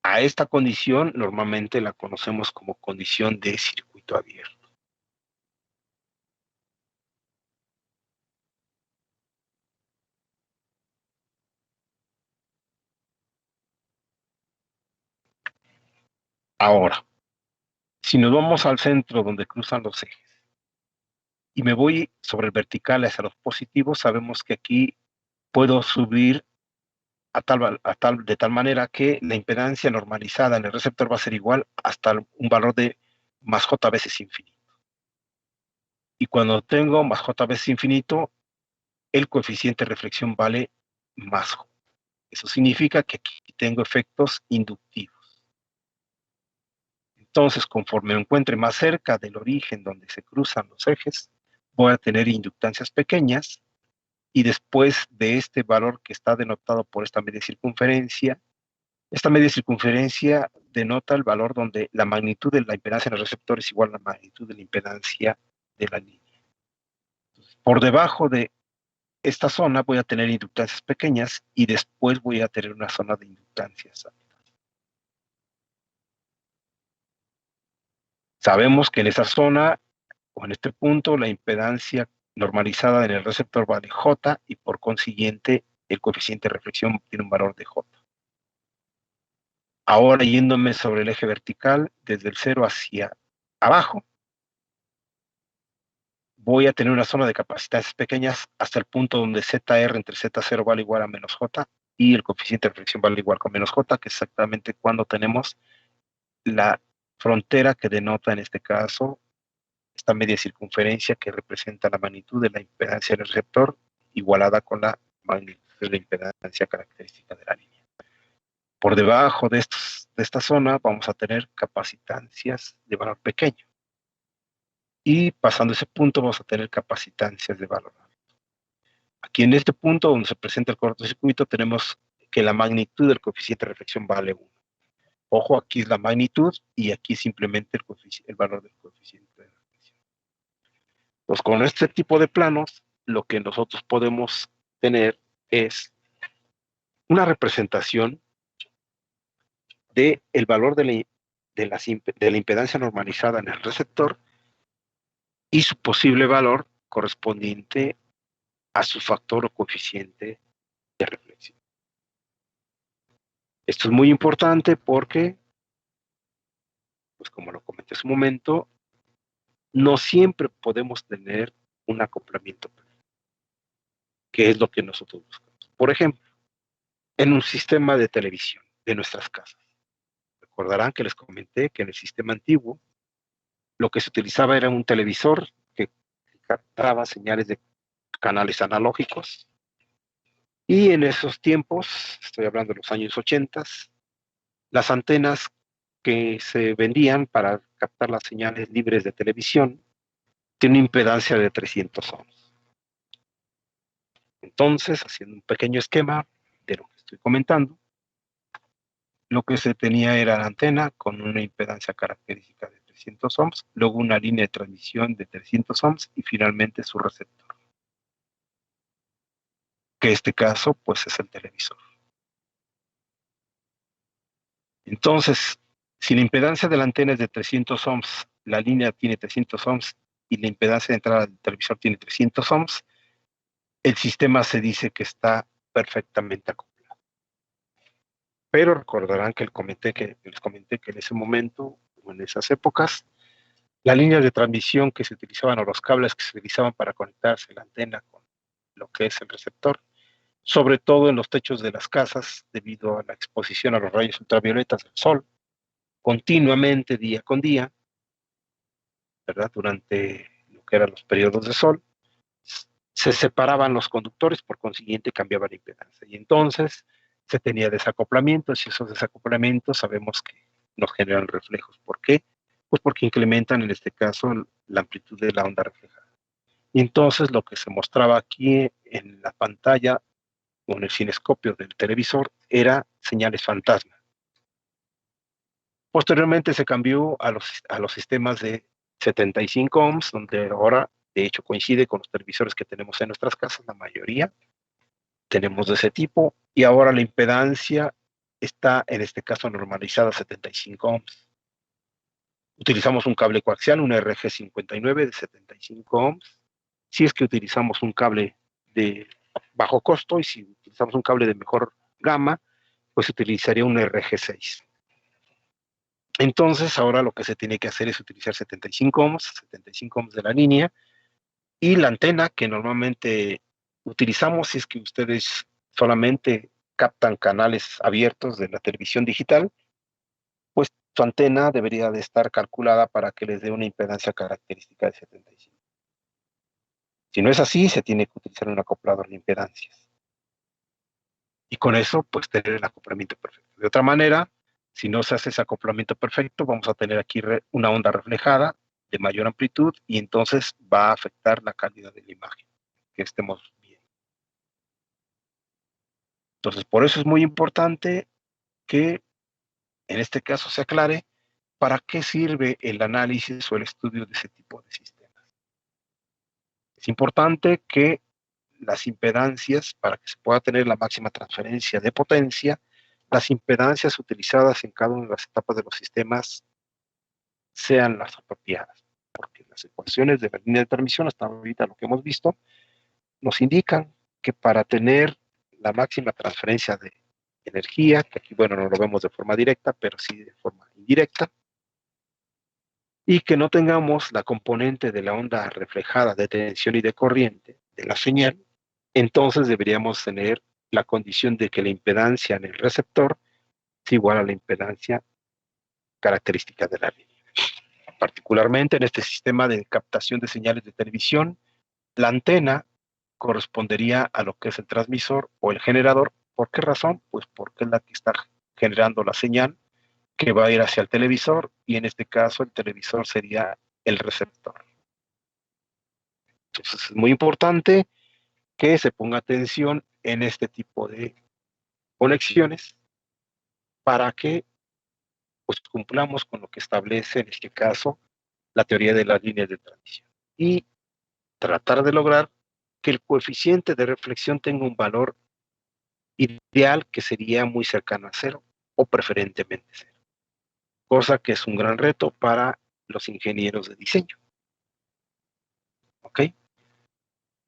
a esta condición normalmente la conocemos como condición de circuito abierto. Ahora, si nos vamos al centro donde cruzan los ejes y me voy sobre el vertical hacia los positivos, sabemos que aquí puedo subir de tal manera que la impedancia normalizada en el receptor va a ser igual hasta un valor de más J veces infinito. Y cuando tengo más J veces infinito, el coeficiente de reflexión vale más J. Eso significa que aquí tengo efectos inductivos. Entonces, conforme me encuentre más cerca del origen donde se cruzan los ejes, voy a tener inductancias pequeñas, y después de este valor que está denotado por esta media circunferencia denota el valor donde la magnitud de la impedancia en el receptor es igual a la magnitud de la impedancia de la línea. Por debajo de esta zona voy a tener inductancias pequeñas y después voy a tener una zona de inductancias altas. Sabemos que en esa zona o en este punto la impedancia normalizada en el receptor vale J, y por consiguiente el coeficiente de reflexión tiene un valor de J. Ahora, yéndome sobre el eje vertical, desde el 0 hacia abajo, voy a tener una zona de capacidades pequeñas hasta el punto donde ZR entre Z0 vale igual a menos J y el coeficiente de reflexión vale igual con menos J, que es exactamente cuando tenemos la frontera que denota en este caso esta media circunferencia que representa la magnitud de la impedancia del receptor igualada con la magnitud de la impedancia característica de la línea. Por debajo de estos de esta zona vamos a tener capacitancias de valor pequeño. Y pasando ese punto vamos a tener capacitancias de valor alto. Aquí en este punto donde se presenta el cortocircuito tenemos que la magnitud del coeficiente de reflexión vale 1. Ojo, aquí es la magnitud y aquí simplemente el valor del coeficiente de reflexión. Pues con este tipo de planos, lo que nosotros podemos tener es una representación del valor de la impedancia normalizada en el receptor y su posible valor correspondiente a su factor o coeficiente de reflexión. Esto es muy importante porque, pues como lo comenté hace un momento, no siempre podemos tener un acoplamiento perfecto, que es lo que nosotros buscamos. Por ejemplo, en un sistema de televisión de nuestras casas. Recordarán que les comenté que en el sistema antiguo lo que se utilizaba era un televisor que captaba señales de canales analógicos y en esos tiempos, estoy hablando de los años 80, las antenas que se vendían para captar las señales libres de televisión tienen una impedancia de 300 ohms. Entonces, haciendo un pequeño esquema de lo que estoy comentando, lo que se tenía era la antena con una impedancia característica de 300 ohms, luego una línea de transmisión de 300 ohms y finalmente su receptor, que en este caso pues es el televisor. Entonces, si la impedancia de la antena es de 300 ohms, la línea tiene 300 ohms y la impedancia de entrada del televisor tiene 300 ohms, el sistema se dice que está perfectamente acoplado. Pero recordarán que les comenté que en ese momento, o en esas épocas, las líneas de transmisión que se utilizaban o los cables que se utilizaban para conectarse la antena con lo que es el receptor, sobre todo en los techos de las casas, debido a la exposición a los rayos ultravioletas del sol, continuamente, día con día, ¿verdad? Durante lo que eran los periodos de sol, se separaban los conductores, por consiguiente cambiaba la impedancia. Y entonces se tenía desacoplamientos y esos desacoplamientos sabemos que nos generan reflejos. ¿Por qué? Pues porque incrementan en este caso la amplitud de la onda reflejada. Y entonces lo que se mostraba aquí en la pantalla o en el cinescopio del televisor era señales fantasma. Posteriormente se cambió a los sistemas de 75 ohms, donde ahora de hecho coincide con los televisores que tenemos en nuestras casas, la mayoría tenemos de ese tipo, y ahora la impedancia está en este caso normalizada a 75 ohms. Utilizamos un cable coaxial, un RG59 de 75 ohms, si es que utilizamos un cable de bajo costo, y si utilizamos un cable de mejor gama, pues utilizaría un RG6. Entonces, ahora lo que se tiene que hacer es utilizar 75 ohms de la línea, y la antena que normalmente utilizamos, si es que ustedes solamente captan canales abiertos de la televisión digital, pues su antena debería de estar calculada para que les dé una impedancia característica de 75. Si no es así, se tiene que utilizar un acoplador de impedancias. Y con eso, pues tener el acoplamiento perfecto. De otra manera, si no se hace ese acoplamiento perfecto, vamos a tener aquí una onda reflejada de mayor amplitud y entonces va a afectar la calidad de la imagen que estemos viendo. Entonces, por eso es muy importante que en este caso se aclare para qué sirve el análisis o el estudio de ese tipo de sistemas. Es importante que las impedancias, para que se pueda tener la máxima transferencia de potencia, las impedancias utilizadas en cada una de las etapas de los sistemas sean las apropiadas, porque las ecuaciones de la línea de transmisión, hasta ahorita lo que hemos visto, nos indican que para tener la máxima transferencia de energía, que aquí, bueno, no lo vemos de forma directa, pero sí de forma indirecta, y que no tengamos la componente de la onda reflejada de tensión y de corriente de la señal, entonces deberíamos tener la condición de que la impedancia en el receptor es igual a la impedancia característica de la línea. Particularmente en este sistema de captación de señales de televisión, la antena correspondería a lo que es el transmisor o el generador. ¿Por qué razón? Pues porque es la que está generando la señal que va a ir hacia el televisor, y en este caso el televisor sería el receptor. Entonces es muy importante que se ponga atención en este tipo de conexiones para que pues cumplamos con lo que establece en este caso la teoría de las líneas de transmisión y tratar de lograr que el coeficiente de reflexión tenga un valor ideal que sería muy cercano a cero o preferentemente cero, cosa que es un gran reto para los ingenieros de diseño. ¿Ok?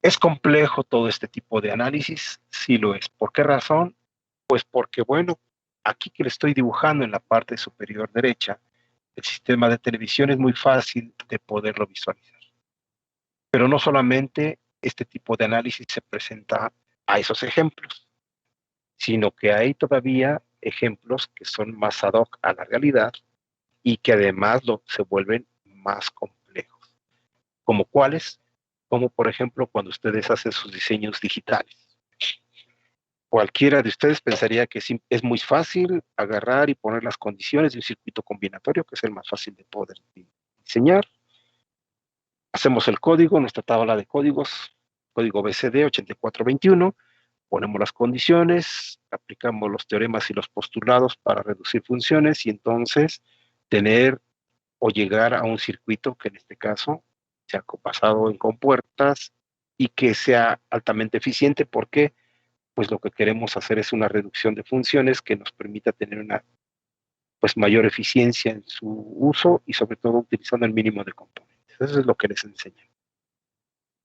¿Es complejo todo este tipo de análisis? Sí lo es. ¿Por qué razón? Pues porque, bueno, aquí que le estoy dibujando en la parte superior derecha, el sistema de televisión es muy fácil de poderlo visualizar. Pero no solamente este tipo de análisis se presenta a esos ejemplos, sino que hay todavía ejemplos que son más ad hoc a la realidad y que además se vuelven más complejos. ¿Como cuáles? Como por ejemplo cuando ustedes hacen sus diseños digitales. Cualquiera de ustedes pensaría que es muy fácil agarrar y poner las condiciones de un circuito combinatorio, que es el más fácil de poder diseñar. Hacemos el código, nuestra tabla de códigos, código BCD 8421, ponemos las condiciones, aplicamos los teoremas y los postulados para reducir funciones y entonces tener o llegar a un circuito que en este caso sea basado en compuertas y que sea altamente eficiente porque pues lo que queremos hacer es una reducción de funciones que nos permita tener una pues mayor eficiencia en su uso y sobre todo utilizando el mínimo de componentes. Eso es lo que les enseñan.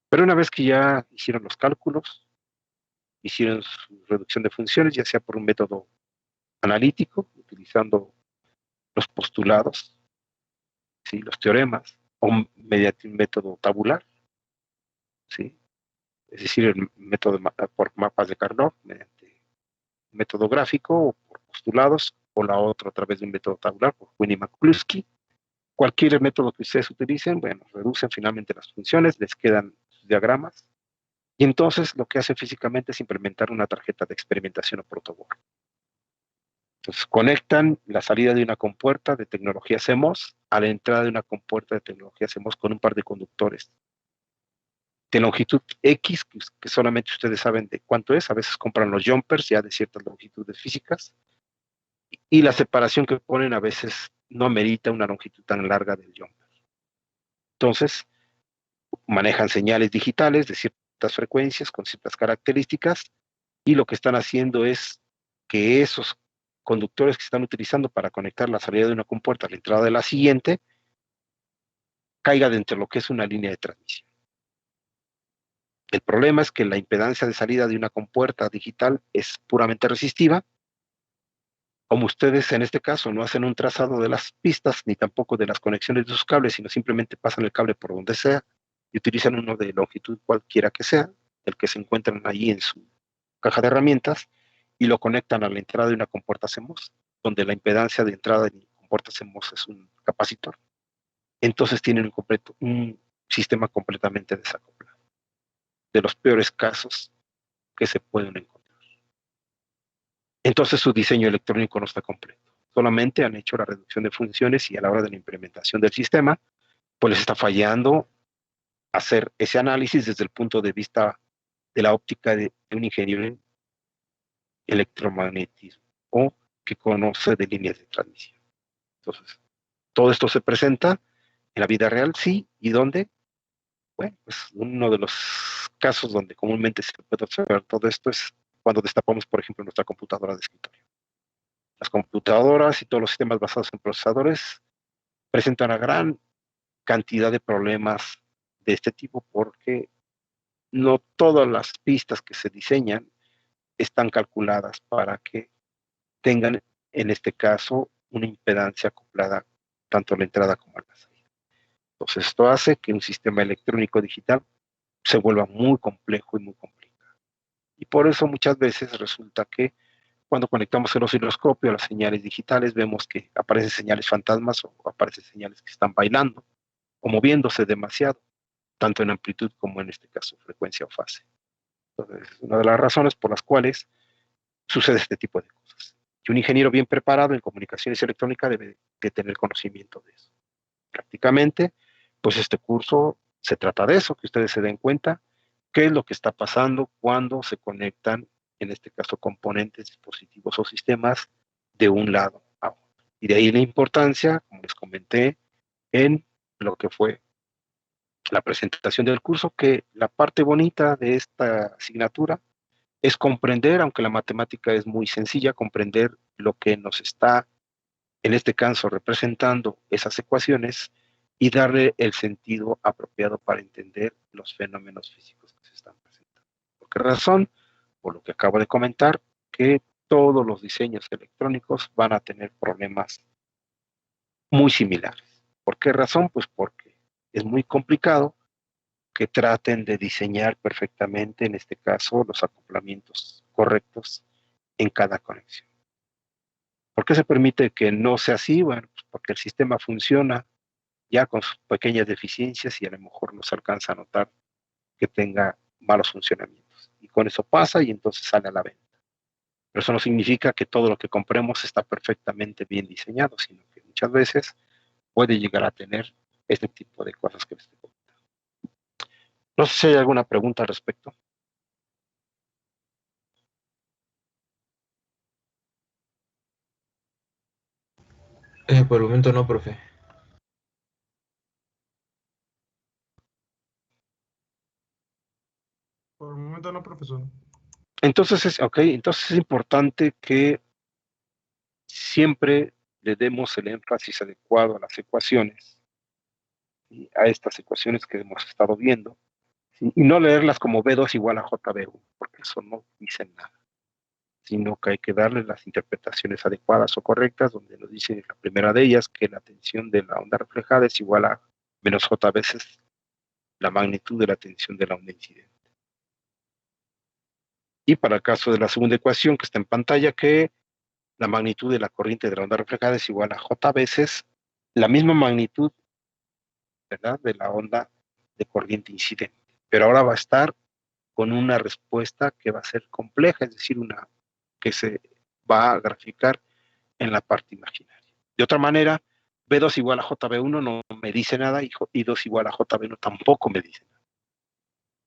Pero una vez que ya hicieron los cálculos, hicieron su reducción de funciones, ya sea por un método analítico, utilizando los postulados, ¿sí? Los teoremas, o mediante un método tabular, ¿sí? Es decir, el método por mapas de Carnot, mediante un método gráfico o por postulados, o la otra a través de un método tabular por Winnie-McCluskey. Cualquier método que ustedes utilicen, bueno, reducen finalmente las funciones, les quedan sus diagramas, y entonces lo que hacen físicamente es implementar una tarjeta de experimentación o protoboard. Entonces conectan la salida de una compuerta de tecnología CMOS a la entrada de una compuerta de tecnología CMOS con un par de conductores de longitud X, que solamente ustedes saben de cuánto es. A veces compran los jumpers ya de ciertas longitudes físicas. Y la separación que ponen a veces no amerita una longitud tan larga del jumper. Entonces, manejan señales digitales de ciertas frecuencias con ciertas características y lo que están haciendo es que esos conductores que están utilizando para conectar la salida de una compuerta a la entrada de la siguiente caiga dentro de lo que es una línea de transmisión. El problema es que la impedancia de salida de una compuerta digital es puramente resistiva. Como ustedes en este caso no hacen un trazado de las pistas ni tampoco de las conexiones de sus cables, sino simplemente pasan el cable por donde sea y utilizan uno de longitud cualquiera que sea, el que se encuentran allí en su caja de herramientas, y lo conectan a la entrada de una compuerta CMOS, donde la impedancia de entrada de compuerta CMOS es un capacitor. Entonces tienen un sistema completamente desacoplado. De los peores casos que se pueden encontrar. Entonces su diseño electrónico no está completo. Solamente han hecho la reducción de funciones y a la hora de la implementación del sistema, pues les está fallando hacer ese análisis desde el punto de vista de la óptica de un ingeniero en electromagnetismo o que conoce de líneas de transmisión. Entonces, todo esto se presenta en la vida real, sí, ¿y dónde? Bueno, pues uno de los casos donde comúnmente se puede observar todo esto es cuando destapamos, por ejemplo, nuestra computadora de escritorio. Las computadoras y todos los sistemas basados en procesadores presentan una gran cantidad de problemas de este tipo porque no todas las pistas que se diseñan están calculadas para que tengan, en este caso, una impedancia acoplada tanto a la entrada como a la salida. Entonces, esto hace que un sistema electrónico digital se vuelva muy complejo y muy complicado. Y por eso muchas veces resulta que cuando conectamos el osciloscopio a las señales digitales, vemos que aparecen señales fantasmas o aparecen señales que están bailando o moviéndose demasiado, tanto en amplitud como en este caso frecuencia o fase. Entonces, es una de las razones por las cuales sucede este tipo de cosas. Y un ingeniero bien preparado en comunicaciones electrónicas debe de tener conocimiento de eso. Prácticamente, pues este curso se trata de eso, que ustedes se den cuenta qué es lo que está pasando cuando se conectan, en este caso, componentes, dispositivos o sistemas de un lado a otro. Y de ahí la importancia, como les comenté, en lo que fue la presentación del curso, que la parte bonita de esta asignatura es comprender, aunque la matemática es muy sencilla, comprender lo que nos está, en este caso, representando esas ecuaciones y darle el sentido apropiado para entender los fenómenos físicos que se están presentando. ¿Por qué razón? Por lo que acabo de comentar, que todos los diseños electrónicos van a tener problemas muy similares. ¿Por qué razón? Pues porque es muy complicado que traten de diseñar perfectamente, en este caso, los acoplamientos correctos en cada conexión. ¿Por qué se permite que no sea así? Bueno, pues porque el sistema funciona ya con sus pequeñas deficiencias y a lo mejor no se alcanza a notar que tenga malos funcionamientos. Y con eso pasa y entonces sale a la venta. Pero eso no significa que todo lo que compremos está perfectamente bien diseñado, sino que muchas veces puede llegar a tener este tipo de cosas que les estoy comentando. No sé si hay alguna pregunta al respecto. Por el momento no, profe. Por el momento no, profesor. Entonces es importante que siempre le demos el énfasis adecuado a las ecuaciones, ¿sí? A estas ecuaciones que hemos estado viendo, ¿sí? Y no leerlas como B2 igual a JB1, porque eso no dice nada, sino que hay que darle las interpretaciones adecuadas o correctas, donde nos dice la primera de ellas que la tensión de la onda reflejada es igual a menos J veces la magnitud de la tensión de la onda incidente. Y para el caso de la segunda ecuación que está en pantalla, que la magnitud de la corriente de la onda reflejada es igual a J veces la misma magnitud, ¿verdad?, de la onda de corriente incidente. Pero ahora va a estar con una respuesta que va a ser compleja, es decir, una que se va a graficar en la parte imaginaria. De otra manera, B2 igual a JB1 no me dice nada y I2 igual a JB1 tampoco me dice nada.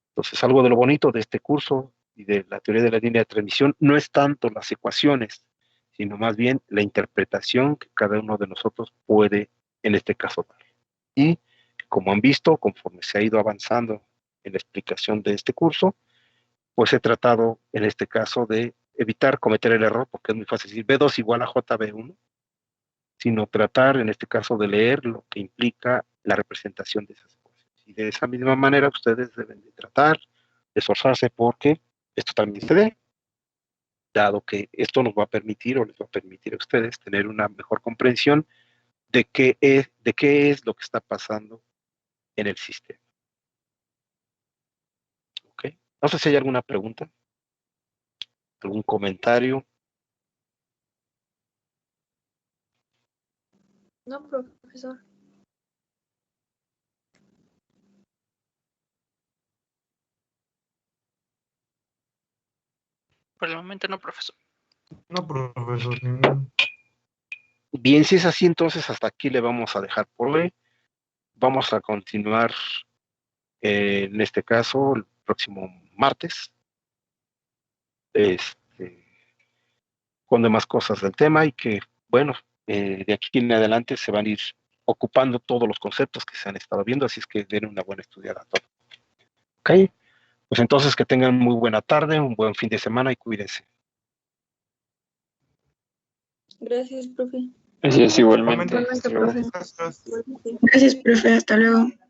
Entonces, algo de lo bonito de este curso y de la teoría de la línea de transmisión no es tanto las ecuaciones, sino más bien la interpretación que cada uno de nosotros puede, en este caso, dar. Y, como han visto, conforme se ha ido avanzando en la explicación de este curso, pues he tratado, en este caso, de evitar cometer el error, porque es muy fácil decir B2 igual a JB1, sino tratar, en este caso, de leer lo que implica la representación de esas ecuaciones. Y de esa misma manera, ustedes deben de tratar de esforzarse porque esto también se dé, dado que esto nos va a permitir o les va a permitir a ustedes tener una mejor comprensión de qué es lo que está pasando en el sistema. ¿Ok? No sé si hay alguna pregunta, algún comentario. No, profesor. Por el momento no, profesor. No, profesor, ninguno. Bien, si es así, entonces hasta aquí le vamos a dejar por hoy. Vamos a continuar, en este caso, el próximo martes, con demás cosas del tema y que, bueno, de aquí en adelante se van a ir ocupando todos los conceptos que se han estado viendo, así es que den una buena estudiada a todo. Ok, pues entonces que tengan muy buena tarde, un buen fin de semana y cuídense. Gracias, profe. Así es, igualmente. Igualmente. Hasta luego. Gracias. Igualmente. Gracias, profe. Hasta luego.